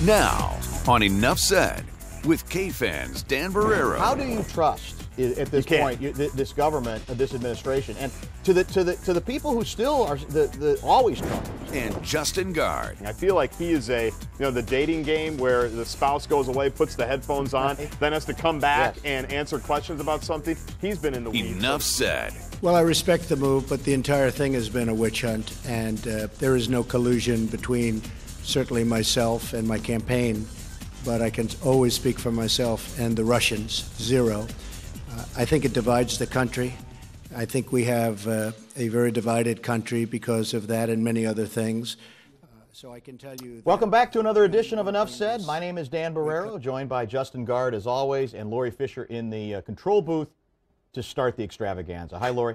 Now, on Enough Said, with K-Fans Dan Barrero. How do you trust at this point this government, this administration, and to the people who still are the always Trump? And Justin Guard. I feel like he is the dating game where the spouse goes away, puts the headphones on, then has to come back and answer questions about something. He's been in the weeds. Enough Said. Well, I respect the move, but the entire thing has been a witch hunt, and there is no collusion between certainly myself and my campaign, but I can always speak for myself and the Russians, zero. I think it divides the country. I think we have a very divided country because of that and many other things. So I can tell you. Welcome back to another edition of Enough Said. My name is Dan Barrero, joined by Justin Guard as always, and Lori Fisher in the control booth to start the extravaganza. Hi, Lori.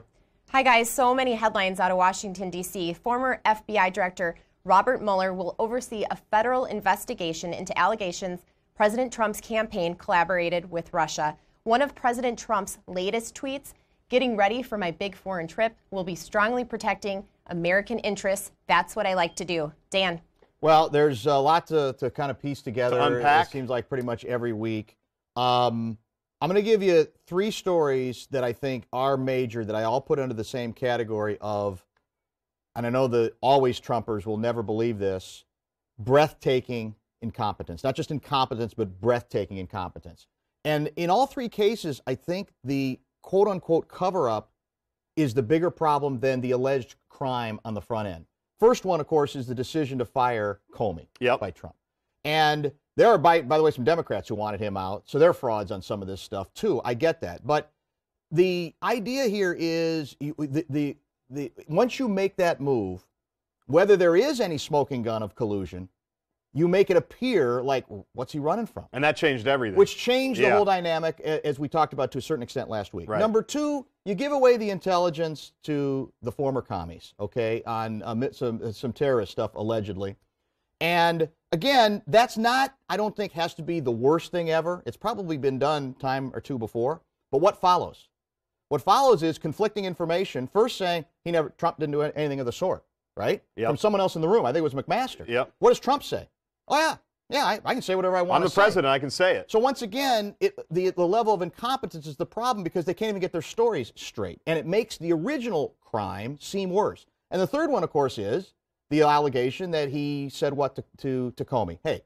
Hi, guys. So many headlines out of Washington, D.C. Former FBI Director Robert Mueller will oversee a federal investigation into allegations President Trump's campaign collaborated with Russia. One of President Trump's latest tweets, "Getting ready for my big foreign trip, will be strongly protecting American interests. That's what I like to do." Dan. Well, there's a lot to kind of piece together. To unpack. It seems like pretty much every week. I'm going to give you three stories that I think are major, that I all put under the same category of, and I know the always Trumpers will never believe this, breathtaking incompetence. Not just incompetence, but breathtaking incompetence. And in all three cases, I think the quote-unquote cover-up is the bigger problem than the alleged crime on the front end. First one, of course, is the decision to fire Comey by Trump. And there are, by the way, some Democrats who wanted him out, so they're frauds on some of this stuff, too. I get that. But the idea here is once you make that move, whether there is any smoking gun of collusion, you make it appear like, what's he running from? And that changed everything. Which changed the whole dynamic, as we talked about to a certain extent last week. Right. Number two, you give away the intelligence to the former commies, okay, on some terrorist stuff, allegedly. And again, that's not, I don't think, has to be the worst thing ever. It's probably been done time or two before. But what follows? What follows is conflicting information. First saying Trump didn't do anything of the sort, right? Yep. From someone else in the room. I think it was McMaster. Yep. What does Trump say? Oh, yeah, I can say whatever I want to say. I'm the president, I can say it. So once again, the level of incompetence is the problem because they can't even get their stories straight. And it makes the original crime seem worse. And the third one, of course, is the allegation that he said what to Comey. Hey,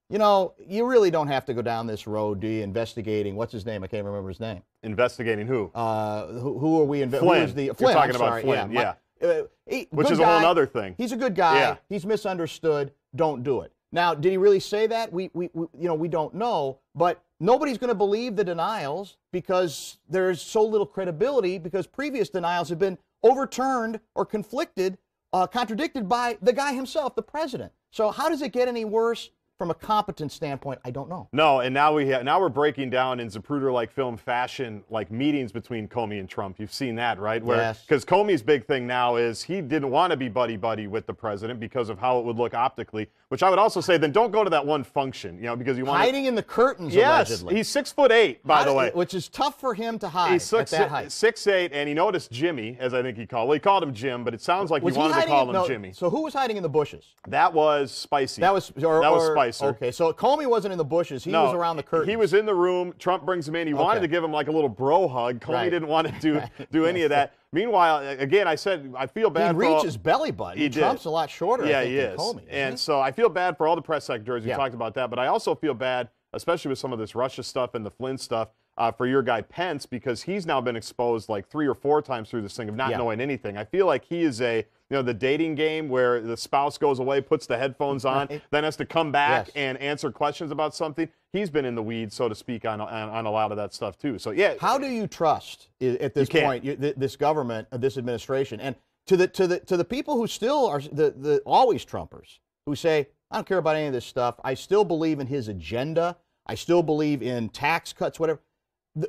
you know, you really don't have to go down this road, do you, investigating, what's his name? I can't remember his name. Investigating who? Who are we investigating? Flynn. Who is the, You're Flynn, talking I'm about sorry. Flynn, yeah. Which is a whole other thing. He's a good guy. Yeah. He's misunderstood. Don't do it. Now, did he really say that? We don't know. But nobody's going to believe the denials because there's so little credibility because previous denials have been overturned or contradicted by the guy himself, the president. So how does it get any worse? From a competence standpoint, I don't know. No, and now we're breaking down in Zapruder-like film fashion, like meetings between Comey and Trump. You've seen that, right? Yes. Because Comey's big thing now is he didn't want to be buddy-buddy with the president because of how it would look optically, which I would also say then don't go to that one function, because you want hiding in the curtains, yes, allegedly. he's 6'8", by the way. Which is tough for him to hide he's at that height. 6'8", and he noticed Jimmy, as I think he called. Well, he called him Jim, but it sounds like he wanted to call him Jimmy. So who was hiding in the bushes? That was Spicy. That was Spicer. Okay, so Comey wasn't in the bushes. He was around the curtain. He was in the room. Trump brings him in. He wanted to give him like a little bro hug. Comey didn't want to do any of that. Meanwhile, again, I said I feel bad. He reached his belly button. Trump's a lot shorter. Yeah, I think, he is. Than Comey, and so I feel bad for all the press secretaries. We talked about that, but I also feel bad, especially with some of this Russia stuff and the Flynn stuff, for your guy Pence, because he's now been exposed like 3 or 4 times through this thing of not knowing anything. I feel like he is the dating game where the spouse goes away, puts the headphones on, then has to come back and answer questions about something. He's been in the weeds, so to speak, on a lot of that stuff too. So yeah. How do you trust at this point this government, this administration, and to the people who still are the always Trumpers who say, I don't care about any of this stuff. I still believe in his agenda. I still believe in tax cuts, whatever.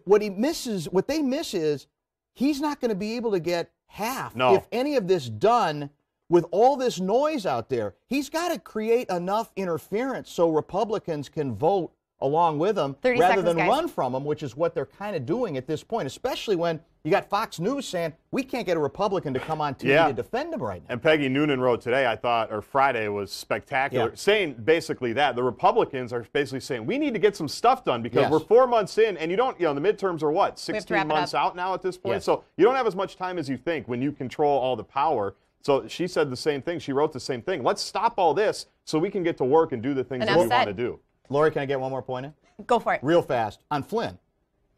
What they miss is he's not going to be able to get half, if any of this done with all this noise out there. He's got to create enough interference so Republicans can vote along with him rather than run from him, which is what they're kind of doing at this point, especially when You got Fox News saying we can't get a Republican to come on TV to defend him right now. And Peggy Noonan wrote today, I thought, or Friday was spectacular, saying basically that the Republicans are basically saying we need to get some stuff done because we're 4 months in, and you don't, the midterms are what, 16 months out now at this point? So you don't have as much time as you think when you control all the power. So she said the same thing. She wrote the same thing. Let's stop all this so we can get to work and do the things that we want to do. Lori, can I get one more point in? Go for it. Real fast. On Flynn,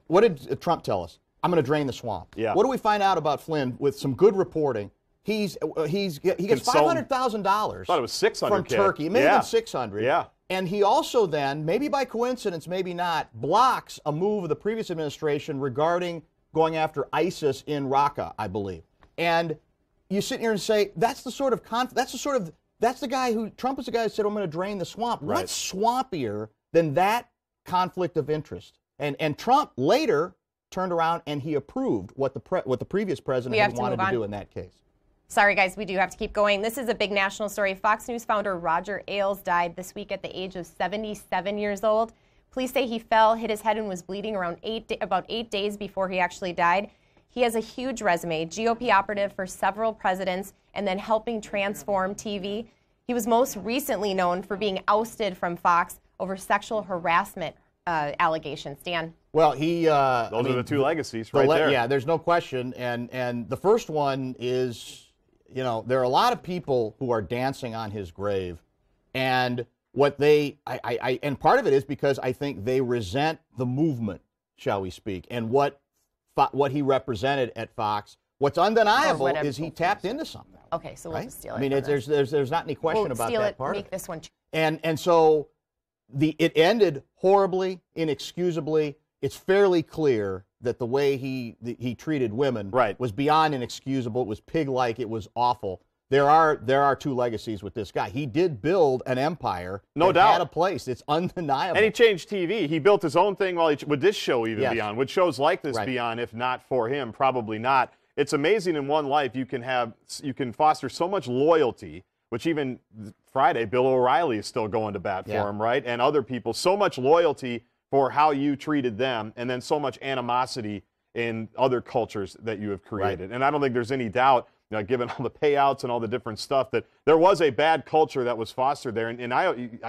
what did Trump tell us? I'm going to drain the swamp. Yeah. What do we find out about Flynn with some good reporting? He gets $500,000. Thought it was 600 from Turkey. Maybe even 600. Yeah. And he also then, maybe by coincidence, maybe not, blocks a move of the previous administration regarding going after ISIS in Raqqa, I believe. And you sit here and say that's the sort of that's the guy who Trump is the guy who said I'm going to drain the swamp. Right. What's swampier than that conflict of interest? And Trump later turned around and he approved what the previous president had wanted to do in that case. Sorry, guys, we do have to keep going. This is a big national story. Fox News founder Roger Ailes died this week at the age of 77 years old. Police say he fell, hit his head, and was bleeding around about 8 days before he actually died. He has a huge resume, GOP operative for several presidents, and then helping transform TV. He was most recently known for being ousted from Fox over sexual harassment allegations. Dan? Well, those are the two legacies right there. Yeah, there's no question. And the first one is, there are a lot of people who are dancing on his grave. And what and part of it is because I think they resent the movement, shall we speak, and what he represented at Fox. What's undeniable is he tapped into something. Okay, so we'll just steal it. I mean, there's not any question about that part. Make this one. And so it ended horribly, inexcusably. It's fairly clear that the way he treated women was beyond inexcusable. It was pig-like. It was awful. There are two legacies with this guy. He did build an empire. No doubt. Had a place. It's undeniable. And he changed TV. He built his own thing would this show even be on? Would shows like this be on? If not for him, probably not. It's amazing in one life you can foster so much loyalty, which even Friday, Bill O'Reilly is still going to bat for him, right? And other people, so much loyalty for how you treated them, and then so much animosity in other cultures that you have created. And I don't think there's any doubt, given all the payouts and all the different stuff, that there was a bad culture that was fostered there. And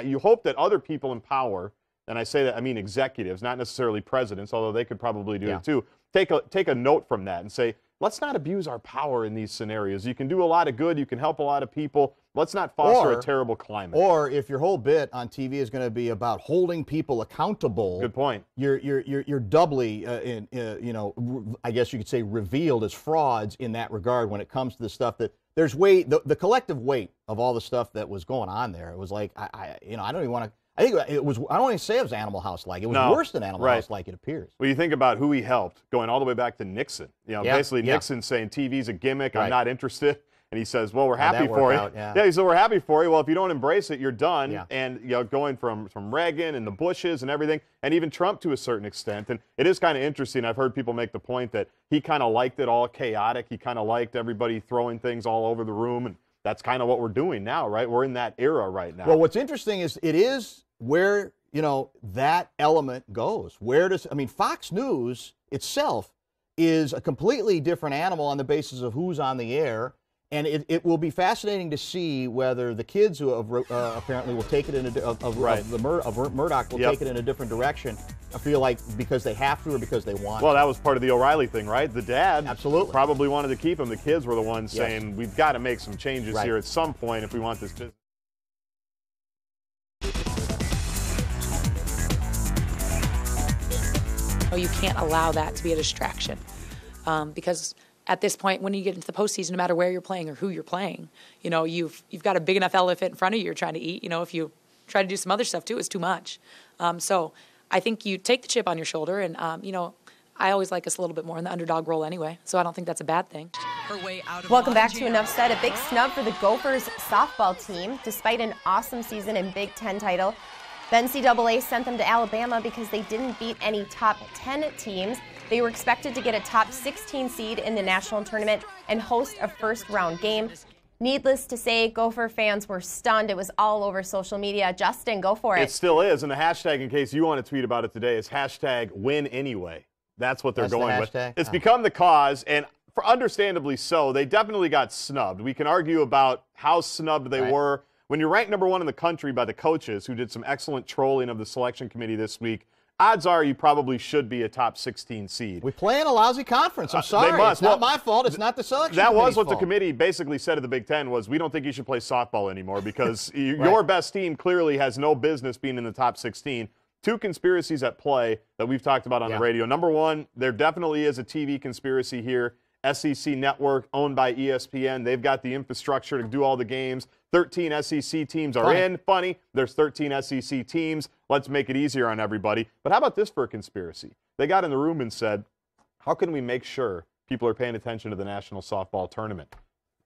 you hope that other people in power, and I say that, I mean executives, not necessarily presidents, although they could probably do it too, take a note from that and say, let's not abuse our power in these scenarios. You can do a lot of good. You can help a lot of people. Let's not foster a terrible climate. Or if your whole bit on TV is going to be about holding people accountable. Good point. You're doubly, I guess you could say, revealed as frauds in that regard when it comes to the stuff that there's the collective weight of all the stuff that was going on there. It was like I don't even want to. I think it was. I don't want to say it was Animal House-like. It was worse than Animal House-like. It appears. Well, you think about who he helped, going all the way back to Nixon. Basically Nixon saying TV's a gimmick. I'm not interested. And he says, "Well, we're happy for you." He said, "We're happy for you." Well, if you don't embrace it, you're done. Yeah. And going from Reagan and the Bushes and everything, and even Trump to a certain extent. And it is kind of interesting. I've heard people make the point that he kind of liked it all chaotic. He kind of liked everybody throwing things all over the room, and that's kind of what we're doing now, right? We're in that era right now. Well, what's interesting is it is where that element goes. Fox News itself is a completely different animal on the basis of who's on the air. And it will be fascinating to see whether the kids who apparently will take it in Murdoch will take it in a different direction. I feel like because they have to or because they want. Well, that was part of the O'Reilly thing, right? The dad probably wanted to keep him. The kids were the ones saying we've got to make some changes here at some point if we want this business. You can't allow that to be a distraction because at this point, when you get into the postseason, no matter where you're playing or who you're playing, you've got a big enough elephant in front of you you're trying to eat. If you try to do some other stuff too, it's too much. So I think you take the chip on your shoulder, and I always like us a little bit more in the underdog role anyway. So I don't think that's a bad thing. Welcome back to Enough Said. A big snub for the Gophers softball team, despite an awesome season and Big Ten title. The NCAA sent them to Alabama because they didn't beat any top 10 teams. They were expected to get a top 16 seed in the national tournament and host a first-round game. Needless to say, Gopher fans were stunned. It was all over social media. Justin, go for it. It still is, and the hashtag, in case you want to tweet about it today, is hashtag #WinAnyway. That's what they're That's the going with. hashtag? It's become the cause, and for understandably so. They definitely got snubbed. We can argue about how snubbed they were. When you're ranked number 1 in the country by the coaches, who did some excellent trolling of the selection committee this week, odds are you probably should be a top 16 seed. We play in a lousy conference. I'm sorry. They must. It's not my fault. It's not the selection That was what fault. the committee basically said at the Big Ten was, we don't think you should play softball anymore because your best team clearly has no business being in the top 16. 2 conspiracies at play that we've talked about on the radio. Number 1, there definitely is a TV conspiracy here. SEC Network, owned by ESPN. They've got the infrastructure to do all the games. 13 SEC teams are in. Funny, there's 13 SEC teams. Let's make it easier on everybody. But how about this for a conspiracy? They got in the room and said, how can we make sure people are paying attention to the National Softball Tournament?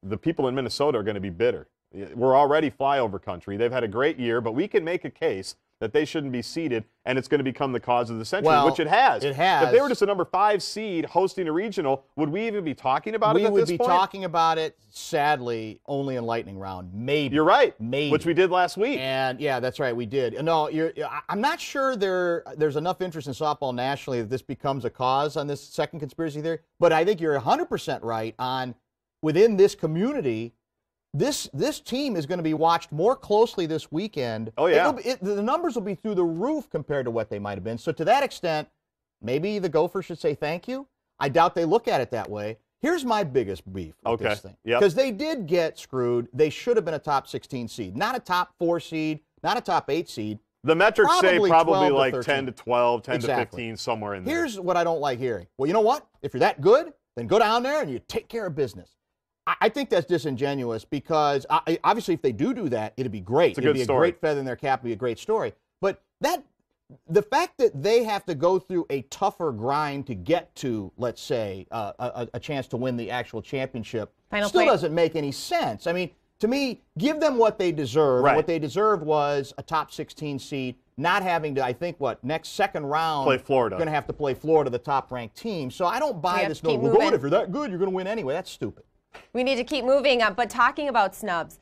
The people in Minnesota are going to be bitter. We're already flyover country. They've had a great year, but we can make a case that they shouldn't be seeded, and it's going to become the cause of the century, which it has. It has. If they were just a number 5 seed hosting a regional, would we even be talking about it at this point? We would be talking about it, sadly, only in lightning round. Maybe. You're right. Maybe. Which we did last week. And, yeah, that's right. We did. No, I'm not sure there's enough interest in softball nationally that this becomes a cause on this second conspiracy theory. But I think you're 100% right on within this community. This team is going to be watched more closely this weekend. Oh, yeah. The numbers will be through the roof compared to what they might have been. So to that extent, maybe the Gophers should say thank you. I doubt they look at it that way. Here's my biggest beef with this thing. Because they did get screwed. They should have been a top 16 seed. Not a top 4 seed, not a top 8 seed. The metrics say probably like 13. 10 to 12, 10 to 15, somewhere in there. Here's what I don't like hearing. Well, you know what? If you're that good, then go down there and you take care of business. I think that's disingenuous because obviously if they do that, it'd be great. It'd be a great feather in their cap. It'd be a great story. But the fact that they have to go through a tougher grind to get to, let's say, a chance to win the actual championship still doesn't make any sense. I mean, to me, give them what they deserve. What they deserved was a top 16 seed, not having to, I think, second round, play Florida. Going to have to play Florida, the top-ranked team. So I don't buy this. Well, if you're that good, you're going to win anyway. That's stupid. We need to keep moving, but talking about snubs,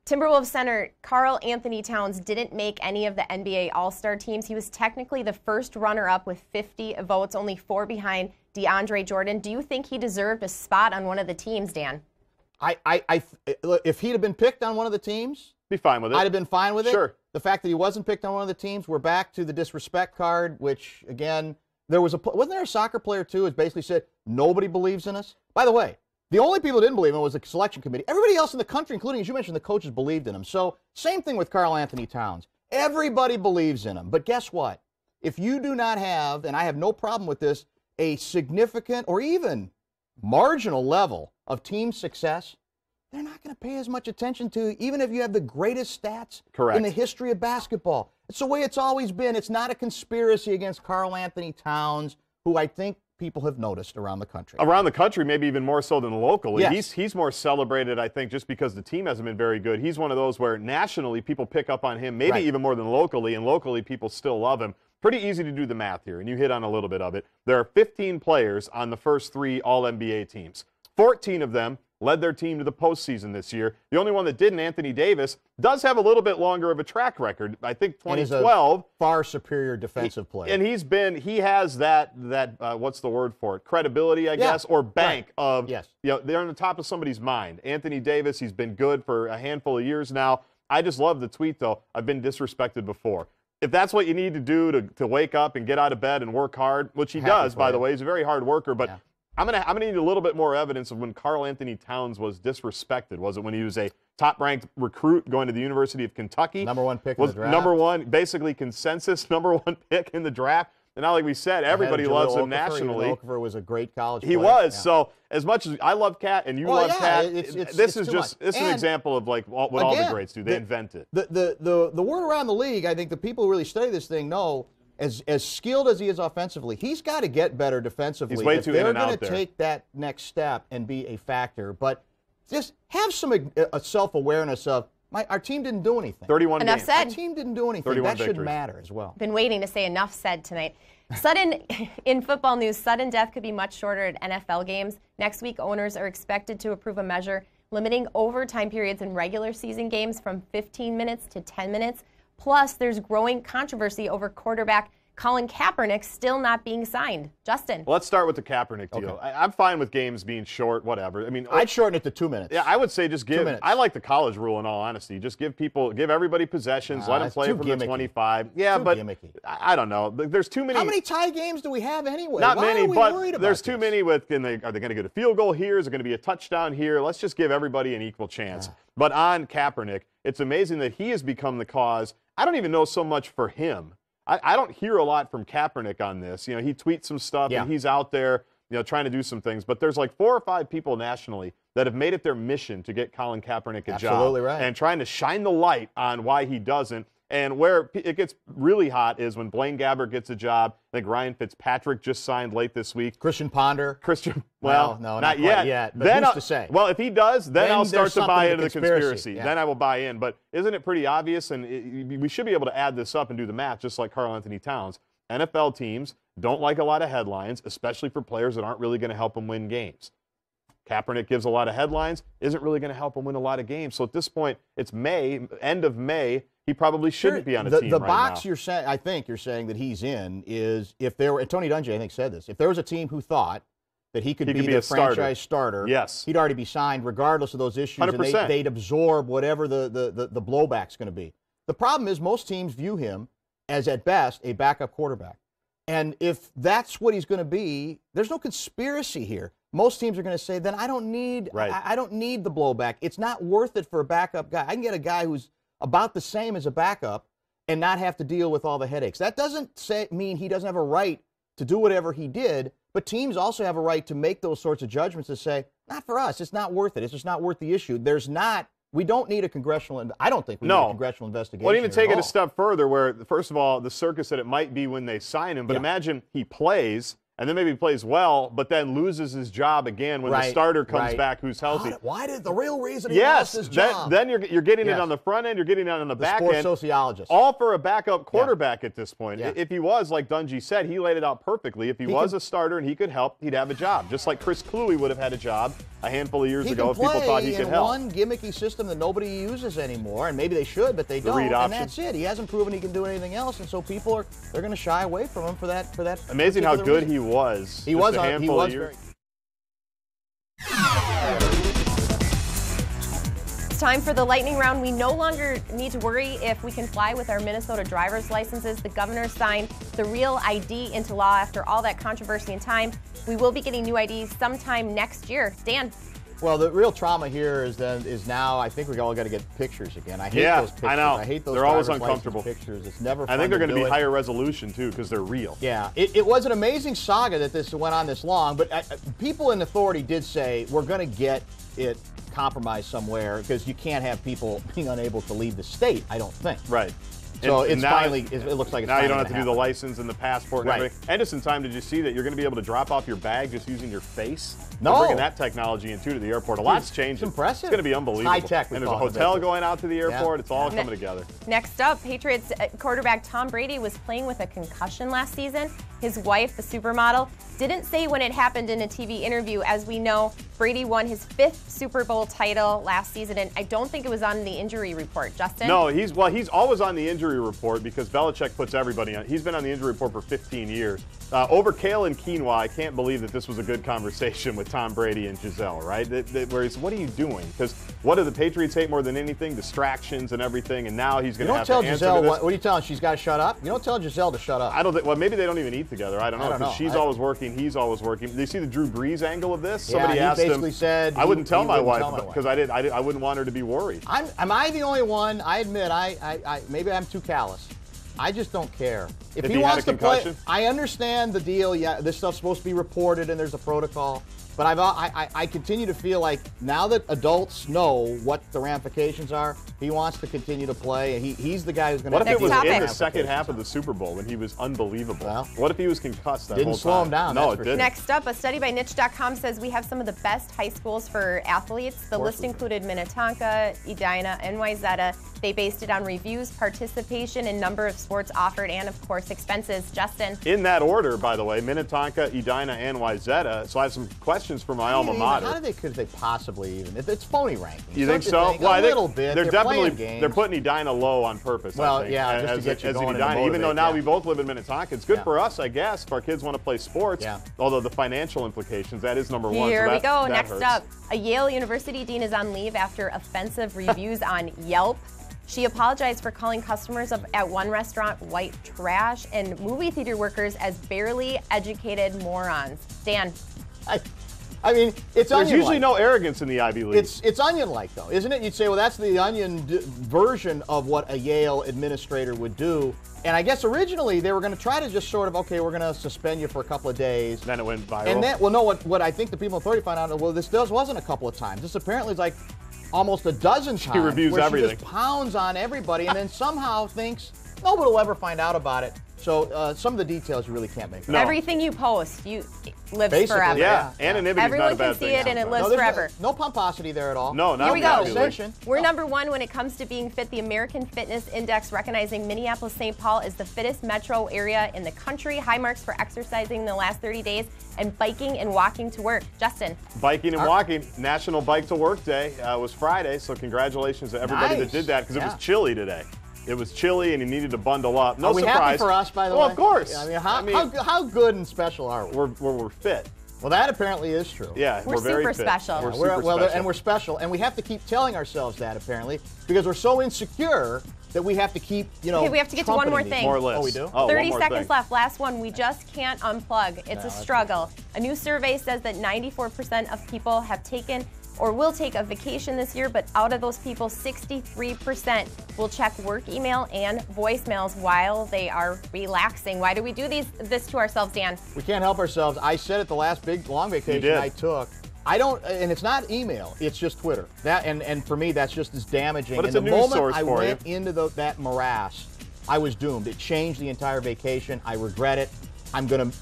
Timberwolves center KarlAnthony Towns didn't make any of the NBA All-Star teams. He was technically the first runner-up with 50 votes, only 4 behind DeAndre Jordan. Do you think he deserved a spot on one of the teams, Dan? If he'd have been picked on one of the teams, be fine with it. I'd have been fine with it. Sure. The fact that he wasn't picked on one of the teams, we're back to the disrespect card, which, again, wasn't there a soccer player, too, who basically said, nobody believes in us? By the way, the only people who didn't believe in him was the selection committee. Everybody else in the country, including, as you mentioned, the coaches, believed in him. So same thing with KarlAnthony Towns. Everybody believes in him. But guess what? If you do not have, and I have no problem with this, a significant or even marginal level of team success, they're not going to pay as much attention to you, even if you have the greatest stats in the history of basketball. It's the way it's always been. It's not a conspiracy against KarlAnthony Towns, who I think people have noticed around the country. Around the country, maybe even more so than locally. Yes. He's more celebrated, I think, just because the team hasn't been very good. He's one of those where nationally people pick up on him, maybe even more than locally, and locally people still love him. Pretty easy to do the math here, and you hit on a little bit of it. There are 15 players on the first 3 All-NBA teams. 14 of them led their team to the postseason this year. The only one that didn't, Anthony Davis, does have a little bit longer of a track record. I think 2012. And he's a far superior defensive player. And he has that what's the word for it? Credibility, I guess, or bank of, they're on the top of somebody's mind. Anthony Davis, he's been good for a handful of years now. I just love the tweet, though. I've been disrespected before. If that's what you need to do to wake up and get out of bed and work hard, which he does, by the way, he's a very hard worker, but I'm gonna need a little bit more evidence of when KarlAnthony Towns was disrespected. Was it when he was a top-ranked recruit going to the University of Kentucky? Number 1 pick in the draft. Number 1, basically consensus number 1 pick in the draft. And now, like we said, everybody loves him nationally. Okafor was a great college player. He was. So as much as I love Cat and you love Cat, this is an example of like what all the greats do. They invent it. The word around the league, I think the people who really study this thing know, as skilled as he is offensively, he's got to get better defensively. He's way too in and out there. They're going to take that next step and be a factor. But just have some self-awareness of, our team didn't do anything. 31 Enough games. said. Our team didn't do anything. That should matter as well. Been waiting to say enough said tonight. In football news, sudden death could be much shorter at NFL games. Next week, owners are expected to approve a measure limiting overtime periods in regular season games from 15 minutes to 10 minutes. Plus, there's growing controversy over quarterback Colin Kaepernick still not being signed. Justin. Well, let's start with the Kaepernick deal. Okay. I'm fine with games being short, whatever. I mean, I'd shorten it to 2 minutes. Yeah, I would say just give. 2 minutes. I like the college rule in all honesty. Just give everybody possessions. Let them play from the 25. Yeah, but gimmicky. I don't know. There's too many. How many tie games do we have anyway? Not Why many, are we but worried about there's too this? many with, are they going to get a field goal here? Is it going to be a touchdown here? Let's just give everybody an equal chance. But on Kaepernick, it's amazing that he has become the cause. I don't even know so much for him. I don't hear a lot from Kaepernick on this. You know, he tweets some stuff and he's out there, you know, trying to do some things. But there's like 4 or 5 people nationally that have made it their mission to get Colin Kaepernick a job. Absolutely right. And trying to shine the light on why he doesn't. And where it gets really hot is when Blaine Gabbert gets a job. I think Ryan Fitzpatrick just signed late this week. Christian Ponder. Well, no, not yet. But then who's to say? Well, if he does, then I'll start to buy into the conspiracy. Yeah. Then I will buy in. But isn't it pretty obvious? And we should be able to add this up and do the math, just like KarlAnthony Towns. NFL teams don't like a lot of headlines, especially for players that aren't really going to help them win games. Kaepernick gives a lot of headlines, isn't really going to help him win a lot of games. So at this point, it's May, end of May. He probably shouldn't be on a team right now. The box you're saying, I think you're saying that he's in is if there were, and Tony Dungy I think said this, if there was a team who thought that he could be the franchise starter, yes, he'd already be signed regardless of those issues, 100%. and they'd absorb whatever the blowback's going to be. The problem is most teams view him as at best a backup quarterback. And if that's what he's going to be, there's no conspiracy here. Most teams are going to say, then I don't need I don't need the blowback. It's not worth it for a backup guy. I can get a guy who's about the same as a backup and not have to deal with all the headaches. That doesn't mean he doesn't have a right to do whatever he did, but teams also have a right to make those sorts of judgments to say, not for us. It's not worth it. It's just not worth the issue. We don't need a congressional, I don't think we need a congressional investigation. Well, even take it a step further where, first of all, the circus that it might be when they sign him, but imagine he plays, and then maybe he plays well, but then loses his job again when the starter comes back who's healthy. Why did the real reason he lost his job? Then you're getting it on the front end, you're getting it on the back sports end. sociologist. All for a backup quarterback at this point. If he was, like Dungy said, he laid it out perfectly. If he was a starter and he could help, he'd have a job. Just like Chris Cluey would have had a job a handful of years ago if people thought he could help. One gimmicky system that nobody uses anymore, and maybe they should, but they don't. And that's it. He hasn't proven he can do anything else, and so people they're going to shy away from him for that. Amazing how good he was. He was very. It's time for the lightning round. We no longer need to worry if we can fly with our Minnesota driver's licenses. The governor signed the Real ID into law after all that controversy and time. We will be getting new IDs sometime next year. Dan. Well, the real trauma here is now I think we all got to get pictures again. I hate those pictures. I know. I hate those. They're always uncomfortable pictures. It's never fun. I think they're going to be higher resolution too because they're real. Yeah, it was an amazing saga that this went on this long, but people in authority did say we're going to get it compromised somewhere because you can't have people being unable to leave the state. I don't think. Right. So it looks like it's now you don't have to do the license and the passport and everything. And just in time, did you see that you're going to be able to drop off your bag just using your face? No. They're bringing that technology in, too, to the airport. A lot's changed. It's impressive. It's going to be unbelievable. High tech. And there's a hotel going out to the airport. It's all coming together. Next up, Patriots quarterback Tom Brady was playing with a concussion last season. His wife, the supermodel, didn't say when it happened in a TV interview. As we know, Brady won his 5th Super Bowl title last season, and I don't think it was on the injury report. Justin? No, he's always on the injury report because Belichick puts everybody on. He's been on the injury report for 15 years. Over kale and quinoa, I can't believe that this was a good conversation with Tom Brady and Giselle, right? Where he's, what are you doing? Because what do the Patriots hate more than anything? Distractions and everything, and now he's going to have to answer Giselle, to this. what are you telling? She's got to shut up? You don't tell Giselle to shut up. I don't think, well, maybe they don't even eat together. I don't know. Because she's always working, he's always working. Do you see the Drew Brees angle of this? Somebody asked him. Basically said I wouldn't tell my wife because I wouldn't want her to be worried. Am I the only one? I admit, maybe I'm too callous. I just don't care. If he wants to play, I understand the deal. Yeah, this stuff's supposed to be reported and there's a protocol. But I continue to feel like now that adults know what the ramifications are, he wants to continue to play. And he's the guy who's going to. What if it was in the second half of the Super Bowl when he was unbelievable? Well, what if he was concussed that whole time? Didn't slow him down. No, it didn't. Next up, a study by niche.com says we have some of the best high schools for athletes. The list included Minnetonka, Edina, and Wayzata. They based it on reviews, participation, and number of sports offered, and of course expenses. Justin. In that order, by the way, Minnetonka, Edina, and Wayzata. So I have some questions questions for my alma mater. How could they possibly even? It's phony ranking. You think so? Well, I think a little bit. They're definitely they're putting Edina low on purpose. Well, I think, yeah, just to get you going. Edina, even though now we both live in Minnetonka, it's good for us, I guess, if our kids want to play sports. Yeah. Although the financial implications, that is number one. Here so we go. Next hurts. up, a Yale University dean is on leave after offensive reviews on Yelp. She apologized for calling customers at one restaurant white trash and movie theater workers as barely educated morons. Dan. I mean, it's There's usually no arrogance in the Ivy League. It's onion-like, though, isn't it? You'd say, well, that's the onion version of what a Yale administrator would do. And I guess originally they were going to try to just sort of, okay, we're going to suspend you for a couple of days. Then it went viral. And then, well, no, what I think the people in 30 found out, well, this wasn't a couple of times. This apparently is like almost a dozen times. She reviews where everything. She just pounds on everybody and then somehow thinks nobody will ever find out about it. So some of the details you really can't make. No. Everything you post, lives Basically, forever. Yeah, anonymity is Everyone not a bad can see thing. it and it lives there's forever. No pomposity there at all. No, not Here we go. Ivy League. We're number one when it comes to being fit. The American Fitness Index recognizing Minneapolis-St. Paul as the fittest metro area in the country. High marks for exercising in the last 30 days and biking and walking to work. Justin. Biking and walking. National Bike to Work Day was Friday, so congratulations to everybody that did that because it was chilly today. It was chilly and you needed to bundle up. No Are we surprise. happy for us, by the way? Well, of course. I mean, how good and special are we? We're fit. Well, that apparently is true. Yeah, We're very super fit. special. We're super well, special. and we're special, and we have to keep telling ourselves that apparently because we're so insecure that we have to keep, Okay, we have to get to one more thing. More lists. Oh, we do? Oh, 30 one more seconds thing. left. Last one. We just can't unplug. It's a struggle. A new survey says that 94% of people have taken or will take a vacation this year, but out of those people, 63% will check work email and voicemails while they are relaxing. Why do we do this to ourselves, Dan? We can't help ourselves. I said it the last big long vacation I took. I don't, and it's not email. It's just Twitter. That and for me, that's just as damaging. But it's and a the news moment source I for went you. into that morass, I was doomed. It changed the entire vacation. I regret it. I'm going to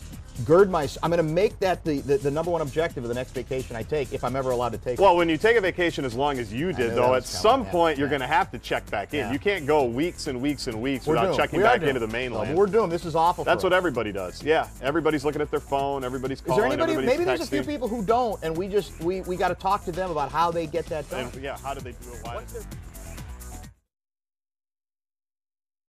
I'm going to make that the number one objective of the next vacation I take, if I'm ever allowed to take it. Well, when you take a vacation as long as you did, though, at some point you're going to have to check back in. Yeah. You can't go weeks and weeks and weeks We're without doomed. checking We are back doomed. into the mainland. No, we're doomed. This is awful. That's for what us. everybody does. Yeah, everybody's looking at their phone. Everybody's calling. Is there anybody? Everybody's Maybe there's a few texting. people who don't, and we got to talk to them about how they get that done. And, yeah, how do they do it? Why?